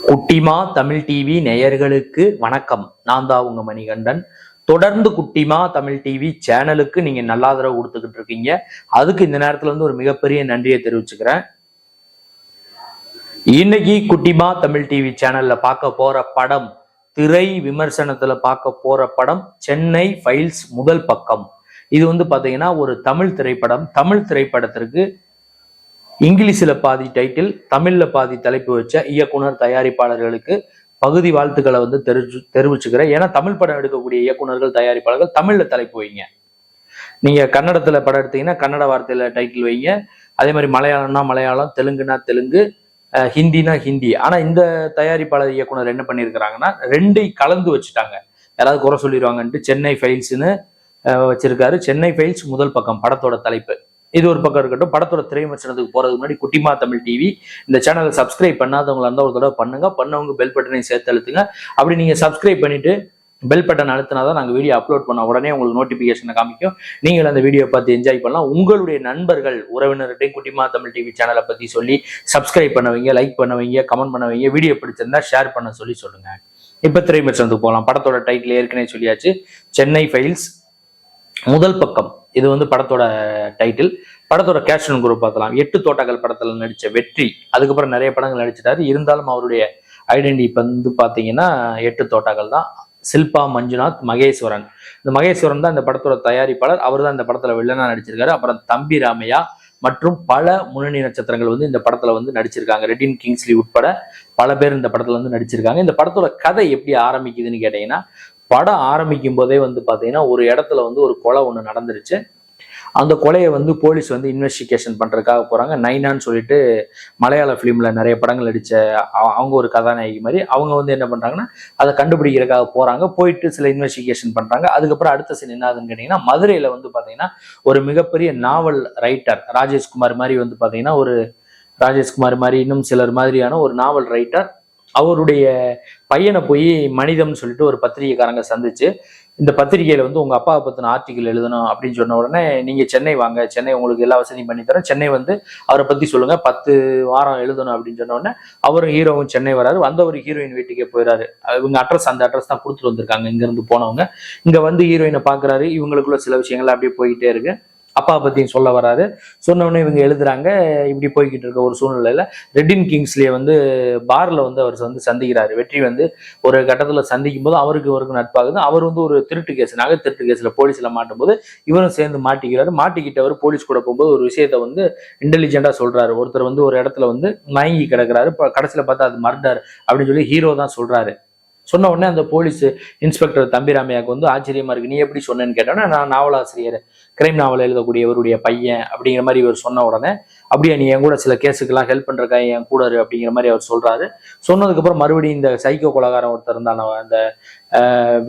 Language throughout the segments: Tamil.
குட்டிமா தமிழ் டிவி நேயர்களுக்கு வணக்கம். நான் தான் உங்க மணிகண்டன். தொடர்ந்து குட்டிமா தமிழ் டிவி சேனலுக்கு நீங்க நல்ல ஆதரவு கொடுத்துக்கிட்டு இருக்கீங்க. அதுக்கு இந்த நேரத்துல ஒரு மிகப்பெரிய நன்றியை தெரிவிச்சுக்கிறேன். இன்னைக்கு குட்டிமா தமிழ் டிவி சேனல்ல பார்க்க போற படம், திரை விமர்சனத்துல பார்க்க போற படம் சென்னை ஃபைல்ஸ் முதல் பக்கம். இது பாத்தீங்கன்னா ஒரு தமிழ் திரைப்படம். தமிழ் திரைப்படத்திற்கு இங்கிலீஷில் பாதி டைட்டில், தமிழ்ல பாதி தலைப்பு வச்ச இயக்குனர் தயாரிப்பாளர்களுக்கு பகுதி வாழ்த்துக்களை தெரிவிச்சுக்கிறேன். ஏன்னா தமிழ் படம் எடுக்கக்கூடிய இயக்குனர்கள் தயாரிப்பாளர்கள் தமிழ்ல தலைப்பு வைங்க. நீங்க கன்னடத்துல படம் எடுத்தீங்கன்னா கன்னட வார்த்தையில டைட்டில் வைங்க. அதே மாதிரி மலையாளம்னா மலையாளம், தெலுங்குனா தெலுங்கு, ஹிந்தினா ஹிந்தி. ஆனா இந்த தயாரிப்பாளர் இயக்குனர் என்ன பண்ணியிருக்கிறாங்கன்னா ரெண்டையும் கலந்து வச்சுட்டாங்க. யாராவது குறை சொல்லிடுவாங்கன்ட்டு சென்னை ஃபைல்ஸ்னு வச்சிருக்காரு. சென்னை ஃபைல்ஸ் முதல் பக்கம் படத்தோட தலைப்பு. இது ஒரு பக்கம் இருக்கட்டும். படத்தோட திரை விமர்சனத்துக்கு போறதுக்கு முன்னாடி குட்டிமா தமிழ் டிவி இந்த சேனலை சப்ஸ்கிரைப் பண்ணாதவங்களா இருந்தால் ஒரு தடவை பண்ணுங்க. பண்ணவங்க பெல் பட்டனையும் சேர்த்து அழுத்துங்க. அப்படி நீங்க சப்ஸ்கிரைப் பண்ணிட்டு பெல் பட்டன் அழுத்தினாதான் நாங்கள் வீடியோ அப்லோட் பண்ண உடனே உங்களுக்கு நோட்டிபிகேஷனை காமிக்கும். நீங்கள் அந்த வீடியோ பார்த்து என்ஜாய் பண்ணலாம். உங்களுடைய நண்பர்கள் உறவினர்கிட்டையும் குட்டிமா தமிழ் டிவி சேனலை பத்தி சொல்லி சப்ஸ்கிரைப் பண்ணவங்க, லைக் பண்ணவங்க, கமெண்ட் பண்ணவங்க, வீடியோ பிடிச்சிருந்தா ஷேர் பண்ண சொல்லுங்க. இப்ப திரை விமர்சனத்துக்கு போகலாம். படத்தோட டைட்டில் ஏற்கனவே சொல்லியாச்சு, சென்னை ஃபைல்ஸ் முதல் பக்கம். இது படத்தோட டைட்டில். படத்தோட கேப்ஷன் குரூப் பார்த்தலாம். 8 தோட்டங்கள் படத்துல நடிச்ச வெற்றி, அதுக்கப்புறம் நிறைய படங்கள் நடிச்சிட்டாரு. இருந்தாலும் அவருடைய ஐடென்டி பாத்தீங்கன்னா 8 தோட்டங்கள் தான். சில்பா மஞ்சுநாத், மகேஸ்வரன். இந்த மகேஸ்வரன் தான் இந்த படத்தோட தயாரிப்பாளர். அவர் தான் இந்த படத்துல வில்லனா நடிச்சிருக்காரு. அப்புறம் தம்பி ராமையா மற்றும் பல முன்னணி நட்சத்திரங்கள் இந்த படத்துல நடிச்சிருக்காங்க. ரெட்டின் கிங்ஸ்லி உட்பட பல பேர் இந்த படத்துல நடிச்சிருக்காங்க. இந்த படத்தோட கதை எப்படி ஆரம்பிக்குதுன்னு கேட்டீங்கன்னா, படம் ஆரம்பிக்கும் போதே பாத்தீங்கன்னா ஒரு இடத்துல ஒரு கொலை ஒண்ணு நடந்துருச்சு. அந்த கொலையை போலீஸ் இன்வெஸ்டிகேஷன் பண்றதுக்காக போறாங்க. நைனான்னு சொல்லிட்டு மலையாள பிலிம்ல நிறைய படங்கள் நடிச்ச அவங்க ஒரு கதாநாயகி மாதிரி அவங்க என்ன பண்றாங்கன்னா அதை கண்டுபிடிக்கிறதுக்காக போறாங்க. போயிட்டு சில இன்வெஸ்டிகேஷன் பண்றாங்க. அதுக்கப்புறம் அடுத்த சீன் என்ன ஆகுதுன்னு கேட்டீங்கன்னா, மதுரையில பாத்தீங்கன்னா ஒரு மிகப்பெரிய நாவல் ரைட்டர் ராஜேஷ்குமார் மாதிரி பாத்தீங்கன்னா ஒரு ராஜேஷ்குமார் மாதிரி இன்னும் சிலர் மாதிரியான ஒரு நாவல் ரைட்டர், அவருடைய பையனை போய் மனிதம்னு சொல்லிட்டு ஒரு பத்திரிகைக்காரங்க சந்திச்சு, இந்த பத்திரிகையில உங்க அப்பாவை பத்தின ஆர்டிகிள் எழுதணும் அப்படின்னு சொன்ன உடனே, நீங்க சென்னை வாங்க, சென்னை உங்களுக்கு எல்லா வசதியும் பண்ணி தரேன், சென்னை அவரை பத்தி சொல்லுங்க, 10 வாரம் எழுதணும் அப்படின்னு சொன்ன உடனே அவரும் ஹீரோவும் சென்னை வராரு. ஒரு ஹீரோயின் வீட்டுக்கே போயிடாரு. இவங்க அந்த அட்ரஸ் தான் கொடுத்துட்டு வந்திருக்காங்க. இங்க இருந்து போனவங்க இங்க ஹீரோயினை பாக்குறாரு. இவங்களுக்குள்ள சில விஷயங்கள் அப்படியே போய்கிட்டே இருக்கு. அப்பா பத்தியும் சொல்ல வராரு. சொன்ன உடனே இவங்க எழுதுறாங்க. இப்படி போய்கிட்டு இருக்க ஒரு சூழ்நிலையில ரெட்டின் கிங்ஸ்லியே பார்ல அவர் சந்திக்கிறாரு. வெற்றி ஒரு கட்டத்துல சந்திக்கும் போது அவருக்கு நட்பாகுது. அவர் ஒரு திருட்டு கேஸ், நகை திருட்டு கேஸ்ல போலீஸ்ல மாட்டும் போது இவரும் சேர்ந்து மாட்டிக்கிறாரு. மாட்டிக்கிட்டவர் போலீஸ் கூட போகும்போது ஒரு விஷயத்த இன்டெலிஜென்டா சொல்றாரு. ஒருத்தர் ஒரு இடத்துல மயங்கி கிடக்குறாரு. கடைசியில பார்த்தா அது மர்டர் அப்படின்னு சொல்லி ஹீரோ தான் சொல்றாரு. சொன்ன உடனே அந்த போலீஸ் இன்ஸ்பெக்டர் தம்பி ராமையாவுக்கு ஆச்சரியமா இருக்கு. நீ எப்படி சொன்னேன்னு கேட்டோன்னா, நான் நாவலாசிரியர், கிரைம் நாவல் எழுதக்கூடியவருடைய பையன் அப்படிங்கிற மாதிரி இவர் சொன்ன உடனே, அப்படியே நீ என் கூட சில கேஸுக்கெல்லாம் ஹெல்ப் பண்றக்கா என் கூட இரு அப்படிங்கிற மாதிரி அவர் சொல்றாரு. சொன்னதுக்கு அப்புறம் மறுபடியும் இந்த சைக்கோ கொலகாரம் ஒருத்தர் இருந்தான அந்த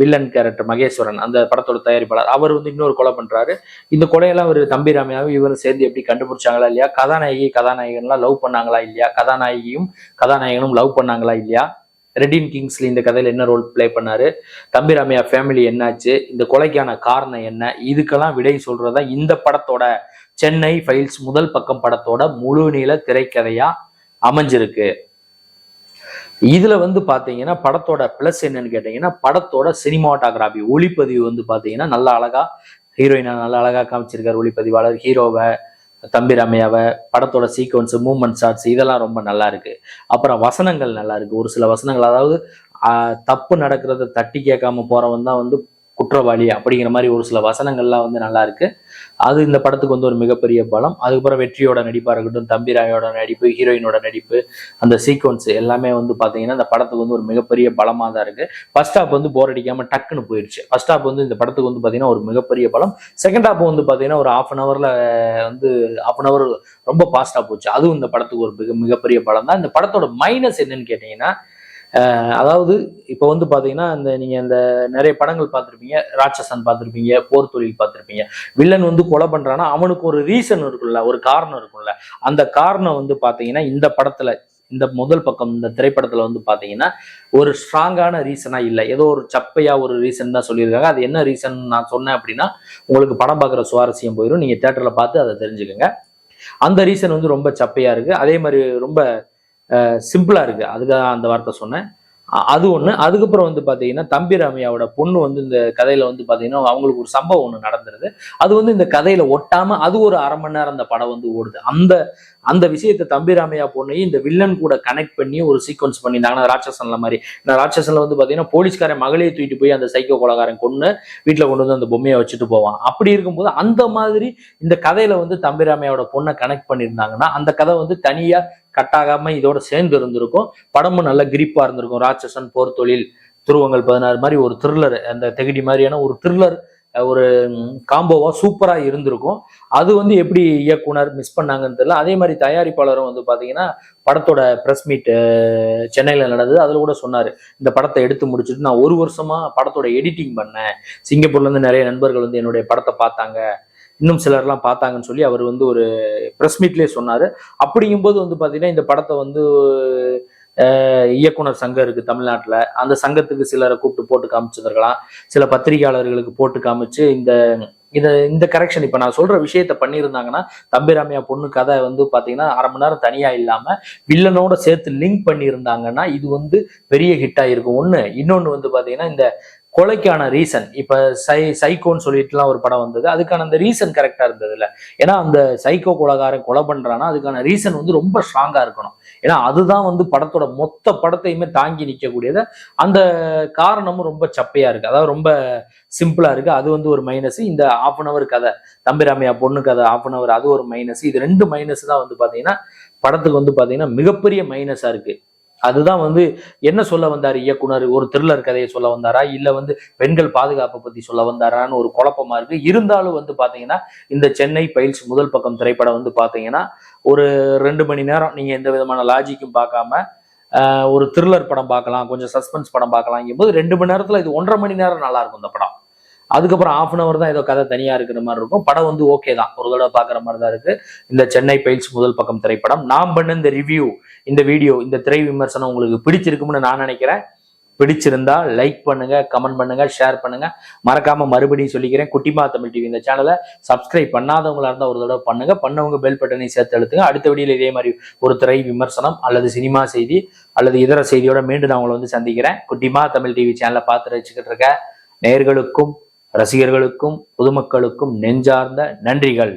வில்லன் கேரக்டர் மகேஸ்வரன், அந்த படத்தோட தயாரிப்பாளர், அவர் இன்னொரு கொலை பண்றாரு. இந்த கொலையெல்லாம் ஒரு தம்பி ராமையாவும் இவரும் சேர்ந்து எப்படி கண்டுபிடிச்சாங்களா இல்லையா, கதாநாயகன்லாம் லவ் பண்ணாங்களா இல்லையா, கதாநாயகனும் லவ் பண்ணாங்களா இல்லையா, ரெட்டின் கிங்ஸ்லி இந்த கதையில என்ன ரோல் பிளே பண்ணாரு, தம்பி ராமையா ஃபேமிலி என்னாச்சு, இந்த கொலைக்கான காரணம் என்ன, இதுக்கெல்லாம் விடை சொல்றதா இந்த படத்தோட சென்னை ஃபைல்ஸ் முதல் பக்கம் படத்தோட முழு நீள திரைக்கதையா அமைஞ்சிருக்கு. இதுல பாத்தீங்கன்னா படத்தோட பிளஸ் என்னன்னு கேட்டீங்கன்னா, படத்தோட சினிமாட்டோகிராபி, ஒளிப்பதிவு பாத்தீங்கன்னா நல்லா அழகா, ஹீரோயினா நல்லா அழகா காமிச்சிருக்காரு ஒளிப்பதிவாளர். ஹீரோவை, தம்பி ராமையாவை, படத்தோட சீக்வன்ஸ், மூவ்மெண்ட் ஷாட்ஸ் இதெல்லாம் ரொம்ப நல்லா இருக்கு. அப்புறம் வசனங்கள் நல்லா இருக்கு. ஒரு சில வசனங்கள், அதாவது தப்பு நடக்கிறத தட்டி கேட்காம போறவன் தான் குற்றவாளி அப்படிங்கிற மாதிரி ஒரு சில வசனங்கள்லாம் நல்லா இருக்கு. அது இந்த படத்துக்கு ஒரு மிகப்பெரிய பலம். அதுக்கப்புறம் வெற்றியோட நடிப்பா இருக்கட்டும், தம்பி ராமையோட நடிப்பு, ஹீரோயினோட நடிப்பு, அந்த சீக்வன்ஸ் எல்லாமே பாத்தீங்கன்னா இந்த படத்துக்கு ஒரு மிகப்பெரிய பலமா தான் இருக்கு. ஃபர்ஸ்ட் ஹாப் போர் அடிக்காம டக்குன்னு போயிடுச்சு. ஃபர்ஸ்ட் ஹாப் இந்த படத்துக்கு பாத்தீங்கன்னா ஒரு மிகப்பெரிய பலம். செகண்ட் ஹாப் பாத்தீங்கன்னா ஒரு ஹாஃப் அன் ஹவர் ரொம்ப ஃபாஸ்டா போச்சு. அதுவும் இந்த படத்துக்கு ஒரு மிகப்பெரிய பலம் தான். இந்த படத்தோட மைனஸ் என்னன்னு கேட்டீங்கன்னா, அதாவது இப்போ பாத்தீங்கன்னா நீங்க இந்த நிறைய படங்கள் பார்த்துருப்பீங்க, ராட்சசன் பார்த்துருப்பீங்க, போர் தொழில் பார்த்துருப்பீங்க. வில்லன் கொலை பண்றான்னா அவனுக்கு ஒரு ரீசன் இருக்குல்ல, ஒரு காரணம் இருக்குல்ல. அந்த காரணம் பாத்தீங்கன்னா இந்த படத்துல, இந்த முதல் பக்கம் இந்த திரைப்படத்துல பாத்தீங்கன்னா ஒரு ஸ்ட்ராங்கான ரீசனா இல்லை. ஏதோ ஒரு சப்பையா ஒரு ரீசன் தான் சொல்லியிருக்காங்க. அது என்ன ரீசன் நான் சொன்னேன் அப்படின்னா உங்களுக்கு படம் பார்க்குற சுவாரஸ்யம் போயிடும். நீங்க தியேட்டர்ல பார்த்து அதை தெரிஞ்சுக்கோங்க. அந்த ரீசன் ரொம்ப சப்பையா இருக்கு. அதே மாதிரி ரொம்ப சிம்பிளா இருக்கு, அதுக்காக அந்த வார்த்தை சொன்னேன். அது ஒண்ணு. அதுக்கப்புறம் வந்து பாத்தீங்கன்னா தம்பி ராமையாவோட பொண்ணு வந்து இந்த கதையில வந்து பாத்தீங்கன்னா அவங்களுக்கு ஒரு சம்பவம் ஒண்ணு நடந்துருது. அது வந்து இந்த கதையில ஒட்டாம அது ஒரு 1/2 மணி நேரம் அந்த படம் வந்து ஓடுது. அந்த அந்த விஷயத்தை தம்பி ராமையா பொண்ணையும் இந்த வில்லன் கூட கனெக்ட் பண்ணி ஒரு சீக்வன்ஸ் பண்ணியிருந்தாங்கன்னா ராட்சசன்ல மாதிரி. ராட்சசன்ல வந்து பாத்தீங்கன்னா போலீஸ்காரன் மகளையே தூக்கிட்டு போய் அந்த சைக்கோ கொலகாரன் கொண்டு வீட்டுல கொண்டு வந்து அந்த பொம்மையை வச்சுட்டு போவான். அப்படி இருக்கும்போது அந்த மாதிரி இந்த கதையில வந்து தம்பி ராமையாவோட பொண்ணை கனெக்ட் பண்ணியிருந்தாங்கன்னா அந்த கதை வந்து தனியா கட்டாகாம இதோட சேர்ந்து இருந்திருக்கும். படமும் நல்ல கிரிப்பா இருந்திருக்கும். ராட்சசன், போர் தொழில், துருவங்கள் 16 மாதிரி ஒரு த்ரில்லர், அந்த தெகடி மாதிரியான ஒரு த்ரில்லர் ஒரு காம்போவா சூப்பரா இருந்திருக்கும். அது வந்து எப்படி இயக்குனர் மிஸ் பண்ணாங்கன்னு தெரியல. அதே மாதிரி தயாரிப்பாளரும் வந்து பாத்தீங்கன்னா படத்தோட பிரஸ் மீட் சென்னையில நடந்தது. அதுல கூட சொன்னாரு, இந்த படத்தை எடுத்து முடிச்சுட்டு நான் 1 வருஷமா படத்தோட எடிட்டிங் பண்ணேன். சிங்கப்பூர்ல இருந்து நிறைய நண்பர்கள் வந்து என்னுடைய படத்தை பார்த்தாங்க, இன்னும் சிலர்லாம் பார்த்தாங்கன்னு சொல்லி அவர் வந்து ஒரு ப்ரெஸ் மீட்லேயே சொன்னார். அப்படிங்கும்போது வந்து பார்த்தீங்கன்னா இந்த படத்தை வந்து இயக்குனர் சங்கம் இருக்குது தமிழ்நாட்டில், அந்த சங்கத்துக்கு சிலரை கூப்பிட்டு போட்டு காமிச்சிருக்கலாம், சில பத்திரிகையாளர்களுக்கு போட்டு காமிச்சு இந்த கரெக்ஷன் இப்போ நான் சொல்ற விஷயத்த பண்ணியிருந்தாங்கன்னா தம்பி ராமையா பொண்ணு கதை வந்து பார்த்தீங்கன்னா 1/2 மணி நேரம் தனியா இல்லாம வில்லனோட சேர்த்து லிங்க் பண்ணியிருந்தாங்கன்னா இது வந்து பெரிய ஹிட் ஆயிருக்கும். ஒன்று. இன்னொன்று வந்து பார்த்தீங்கன்னா இந்த கொலைக்கான ரீசன், இப்ப சைக்கோன்னு சொல்லிட்டுலாம் ஒரு படம் வந்தது, அதுக்கான அந்த ரீசன் கரெக்டா இருந்தது இல்ல. ஏன்னா அந்த சைக்கோ கொலைகாரன் கொலை பண்றான்னா அதுக்கான ரீசன் வந்து ரொம்ப ஸ்ட்ராங்கா இருக்கணும். ஏன்னா அதுதான் வந்து படத்தோட மொத்த படத்தையுமே தாங்கி நிற்கக்கூடியது. அந்த காரணமும் ரொம்ப சப்பையா இருக்கு, அதாவது ரொம்ப சிம்பிளா இருக்கு. அது வந்து ஒரு மைனஸ். இந்த 1/2 hour கதை, தம்பி ராமையா பொண்ணு கதை 1/2 hour, அது ஒரு மைனஸ். இது 2 மைனஸ் தான் வந்து பாத்தீங்கன்னா படத்துக்கு வந்து பாத்தீங்கன்னா மிகப்பெரிய மைனஸா இருக்கு. அதுதான் வந்து என்ன சொல்ல வந்தாரு இயக்குனர், ஒரு த்ரில்லர் கதையை சொல்ல வந்தாரா இல்ல வந்து பெண்கள் பாதுகாப்பை பத்தி சொல்ல வந்தாரான்னு ஒரு குழப்பமா இருக்கு. இருந்தாலும் வந்து பாத்தீங்கன்னா இந்த சென்னை ஃபைல்ஸ் முதல் பக்கம் திரைப்படம் வந்து பாத்தீங்கன்னா ஒரு 2 மணி நேரம் நீங்க எந்த விதமான லாஜிக்கும் பார்க்காம ஒரு த்ரில்லர் படம் பார்க்கலாம், கொஞ்சம் சஸ்பென்ஸ் படம் பார்க்கலாம் போது 2 மணி நேரத்துல இது 1.5 மணி நேரம் நல்லா இருக்கும் இந்த படம். அதுக்கப்புறம் 1/2 hour தான் ஏதோ கதை தனியா இருக்கிற மாதிரி இருக்கும். படம் வந்து ஓகே தான், ஒரு தடவை பாக்குற மாதிரி தான் இருக்கு இந்த சென்னை ஃபைல்ஸ் முதல் பக்கம் திரைப்படம். நாம் பண்ண இந்த ரிவ்யூ, இந்த வீடியோ, இந்த திரை விமர்சனம் உங்களுக்கு பிடிச்சிருக்கும்னு நான் நினைக்கிறேன். பிடிச்சிருந்தா லைக் பண்ணுங்க, கமெண்ட் பண்ணுங்க, ஷேர் பண்ணுங்க. மறக்காம மறுபடியும் சொல்லிக்கிறேன், குட்டிமா தமிழ் டிவி இந்த சேனலை சப்ஸ்கிரைப் பண்ணாதவங்களா இருந்தா ஒரு தடவை பண்ணுங்க, பண்ணவங்க பெல் பட்டனை சேர்த்து அழுத்துங்க. அடுத்த வீடியோல இதே மாதிரி ஒரு திரை விமர்சனம் அல்லது சினிமா செய்தி அல்லது இதர செய்தியோட மீண்டும் நான் உங்களை வந்து சந்திக்கிறேன். குட்டிமா தமிழ் டிவி சேனலை பார்த்து ரசிச்சுக்கிட்டு இருக்க நேயர்களுக்கும் ரசிகர்களுக்கும் பொதுமக்களுக்கும் நெஞ்சார்ந்த நன்றிகள்.